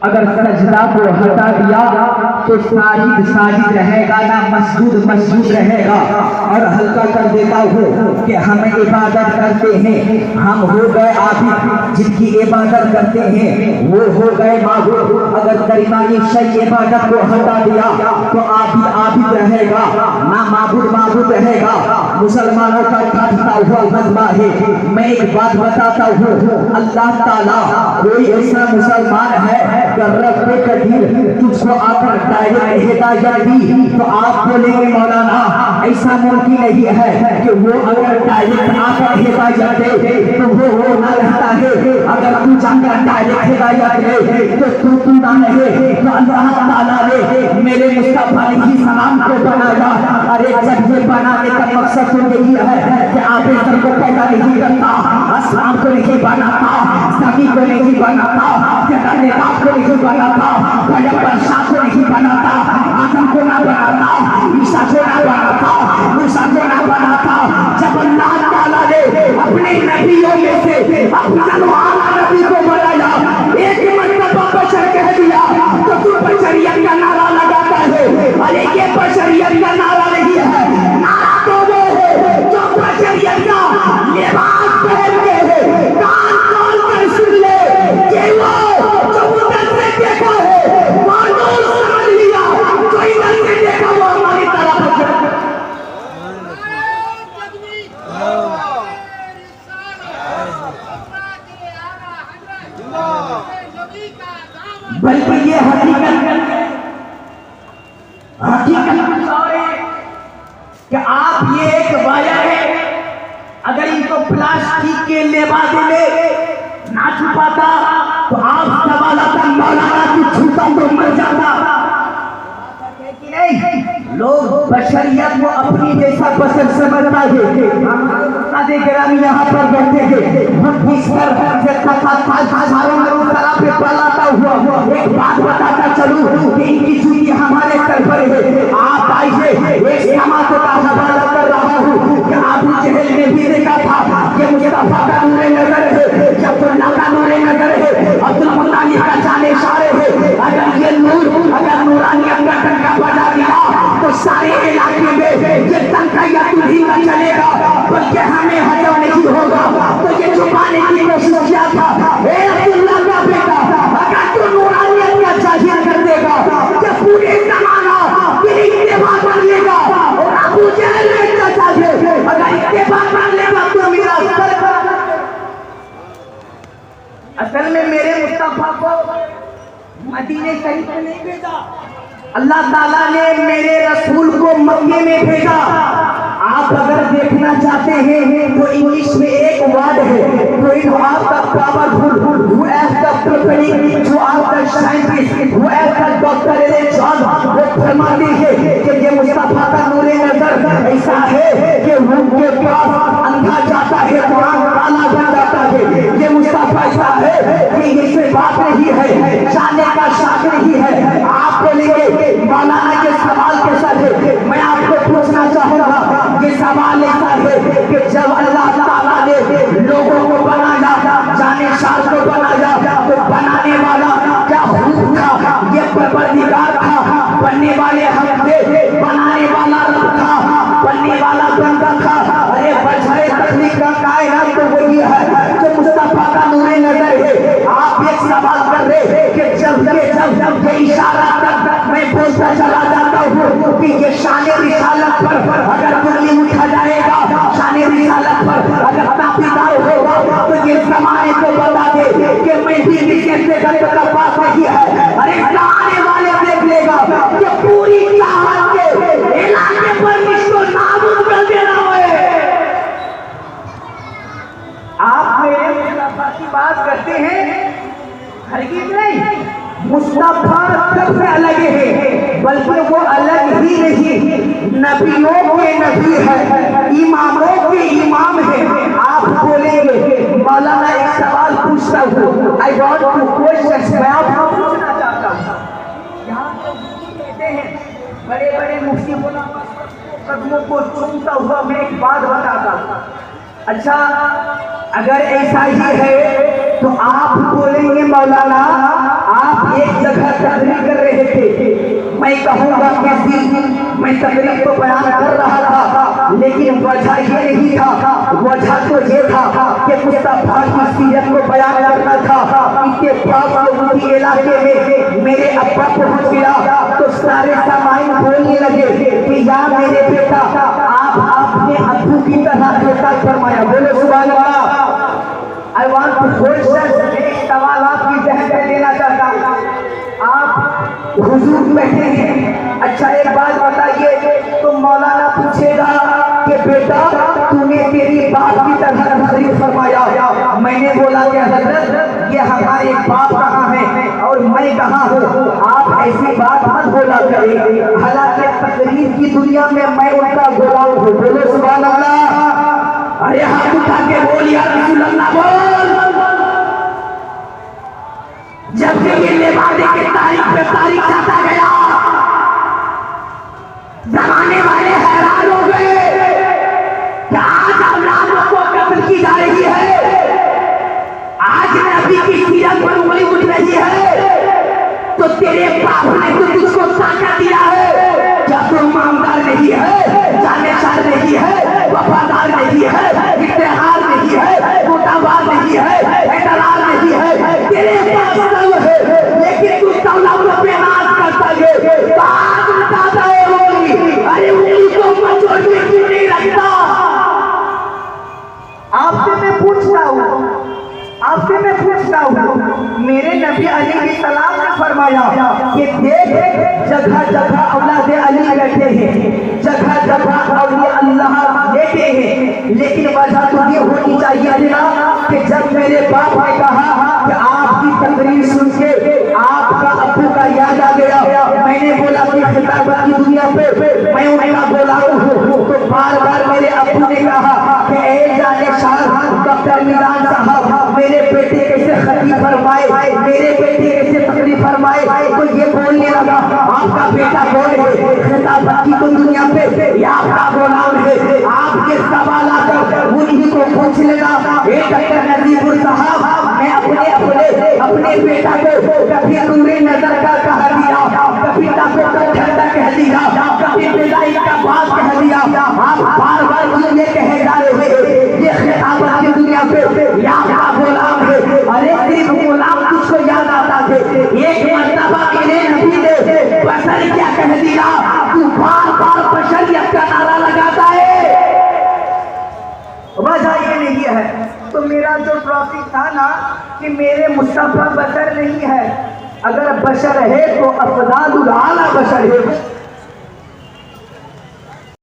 अगर सजदा को हटा दिया तो साजिद साजिद रहेगा ना मसजूद मसजूद रहेगा। और हल्का कर देता हूँ कि हम इबादत करते हैं, हम हो गए आबिद, जिनकी इबादत करते हैं वो हो गए माबूद। अगर दरमियानी शय इबादत को हटा दिया तो आबिद आबिद रहेगा ना माबूद माबूद रहेगा। मुसलमानों का काटता हुआ मजमा है। मैं एक बात बताता हूँ, अल्लाह ताला कोई ऐसा मुसलमान है रब्बे कदीर तुझको आकर डायरेक्ट हिदायत दी तो आप बोलेंगे मौलाना ऐसा मुमकिन नहीं है कि वो अगर डायरेक्ट आकर हिदायत दे तो वो ना रहता है। अगर तू जाकर डायरेक्ट हिदायत दे तो तू ना रहे। तो अल्लाह ताला ने मेरे मुस्तफा सलाम को बनाया। अरे जब ये बनाने का मकसद तो यही है कि आप इधर को पैदा नहीं करता, आसमान को नहीं बनाता, सभी को नहीं बनाता, को नहीं बनाता, बरसात को नहीं बनाता, आदम को ना बनाता, ईसा को ना बनाता, मूसा को ना बनाता। जब अल्लाह ताला ने अपने नबियों में से अपना नबी को बनाया, एक मर्तबा बशर कह दिया तो तू बशरियत का नारा लगाता है। अरे ये बशरियत का नारा नहीं है, नारा तो वो है जो बशरियत का लिबास पहन के है। कान खोल कर सुन ले कि वो जो उधर से देखा है वो नूर समझ लिया, जो इधर से देखा वो हमारी तरफ है। बल्कि ये हकीकत कि आप ये एक वाया है, अगर इनको प्लास्टिक के लेबादे में ना छुपाता तो आप सवाल आता मौलाना की छूता तो मर जाता कि नहीं। लोग बशरियत को अपनी जैसा बशर समझता है। यहाँ पर बैठे हैं, हम पे पलाता हुआ एक बात बताता चलूं कि इनकी चूड़ी हमारे सर पर है। आप आइए एक समाज का हवाला कर रहा हूँ कि अबू जहल ने भी देखा था कि मुस्तफा का नूरे नजर है, जब का नूरे नजर है, अब्दुल मुत्तालिब का जाने इशारे है। अगर ये नूर अगर नूरानी अंदर टंका बजा दिया तो सारे इलाके में ये टंका या तुझी न चलेगा, बल्कि हमें हजम नहीं होगा। तो ये छुपाने की कोशिश किया था। अब्दुल्ला का बेटा, अगर तू नूरानियत का जाहिर कर देगा कि पूरे जमाना तेरी इत्तेबा कर लेगा और अबू जहल का जाहिर अगर इत्तेबा कर लेगा तो मेरा सर असल में मेरे मुस्तफा को मदीने शरीफ में नहीं भेजा, अल्लाह ताला ने मेरे रसूल को मक्के में भेजा। आप अगर देखना चाहते हैं तो इंग्लिश में एक वर्ड है, तो इन आपका powerful who as the preparing to out the scientist who as the doctor L John वो फरमाते हैं कि ये मुस्तफा का नूरे नजर ऐसा है कि उनके पास अंधा जाता है तो आंख काला बन जाता है। ये मुस्तफा ऐसा है कि इससे बात नहीं है, जाने का शाख नहीं है। आप बोलेंगे मौलाना के सवाल कैसा है, मैं आपको पूछना चाहूंगा ये सवाल ऐसा है कि जब अल्लाह ताला ने लोगों को बनाया, जाने शाह को बनाया, तो बनाने वाला क्या खूब था, ये परवरदिगार था। बनने वाले हम थे, बनाने वाला रब था, बनने वाला बंदा था। अरे बजरे तकलीफ का कायनात तो वही है जो मुस्तफा का नूरे नजर है। आप एक सवाल कर रहे कि जब ये इशारा तक मैं बोलता चला जाता हूँ कि ये शाने रिसालत पर अगर उंगली उठा जाएगा, शाने रिसालत पर अगर ताबीदार होगा तो ये जमाने को बता दे कि मैं भी किसी का पास नहीं है। अरे आने वाले देख लेगा कि पूरी चाहत के इलाके पर इसको नाबूद कर देना है। आप मेरे मुस्तफा की बात करते हैं, हरगिज़ नहीं। मुस्तफा सबसे अलग है, बल्कि वो अलग ही नहीं, नबियों के नबी है, इमामों के इमाम है। आप बोलेंगे मौलाना एक सवाल पूछता हूँ, आई वांट टू क्वेश्चन, मैं आपको पूछना चाहता हूँ। यहाँ कहते हैं बड़े बड़े मुफ्ती कदमों को चूमता हुआ मैं एक बात बताता हूँ। अच्छा अगर ऐसा ही है तो आप बोलेंगे मौलाना आप एक तकरीर कर रहे थे। मैं कहूँगा कि मैं तकरीर तो बयान कर रहा था, लेकिन वजह ये नहीं था, वजह तो ये था कि मुस्तफा की सीरत को बयान करना था। इनके पास उनके इलाके में मेरे अब्बा पहुँच गया तो सारे सामाइन बोलने लगे कि या मेरे बेटा आप अपने अब्बू की तरह बेटा फरमाया। बोले सुभान अल्लाह। I want to question एक सवाल आपकी जहन में देना चाहता हूँ। आप हुजूर बैठे हैं, अच्छा एक बात बताइए, तो मौलाना पूछेगा कि बेटा तूने तेरी बाप की तरह तकरीर फरमाया। मैंने बोला कि हजरत ये हमारे बाप कहाँ हैं और मैं कहाँ हूँ, आप ऐसी बात मत बोला करें। हालांकि तकरीर की दुनिया में मैं उनका गुलाम हूँ। बोलो सुभान अल्लाह। अरे हाथ उठा के बोल या रसूल अल्लाह बोल। जब से ये लेवादे के तारीख पे तारीख जाता गया, जमाने वाले हैरान हो गए कि आज औलादों को कत्ल की जा रही है, आज नबी की सीरत पर उंगली उठ रही है, तो तेरे बाप ने तो तुझको ताकत दिया है। क्या तू ईमानदार नहीं है, जानसार नहीं है, वफादार नहीं है, इत्तेहार नहीं है, मोटाबार नहीं है, एतरार नहीं है, तेरे पास सब है, लेकिन तू तौलादों पे नाज करता है, बात उठाता है उंगली। अरे उंगली को मचोड़ के क्यों नहीं रखता? आपसे मैं पूछता हूँ, मेरे नबी अलैहिस्सलाम ने फरमाया कि देख जगह जगह औलादे अली बैठे हैं, जगह जगह औलिया अल्लाह बैठे हैं, लेकिन वजह तो ये होनी चाहिए ना कि जब मेरे बाप ने कहा कि आपकी तकरीर सुन के आपका अब्बू का याद आ गया, मैंने बोला कि खिताबत की दुनिया पे मैं उनका बुलाऊं हूँ, तो बार बार मेरे अब्बू ने कहा कि ए जाने शाह डॉक्टर मिजान साहब मेरे बेटे कैसे खतीब फरमाए, मेरे बेटे कैसे तकरीर फरमाए, तो ये बोलने लगा आपका बेटा कौन है, खिताबत की तो दुनिया पे ये आपका गुलाम है, आपके सवाल आकर उन्हीं को पूछ लेगा। ए डॉक्टर नजीबुर साहब मैं अपने बेटा को कभी दूरी नजर का कह दिया, कभी को ठंडा कह दिया, कभी बिदाई का बात कह दिया, आप बार बार ये कहे जा रहे हैं ये खिताबत की दुनिया पे या आपका गुलाम है। अरे सिर्फ गुलाम तुझको याद आता है, एक मर्तबा इन्हें नबी ने बशर क्या कह दिया, तू बार बार बशरियत का नारा लगाता है। वजह ये नहीं है, तो मेरा जो टॉपिक था ना कि मेरे मुस्तफा बशर नहीं है, अगर बशर है तो अफजालुल आला बशर है।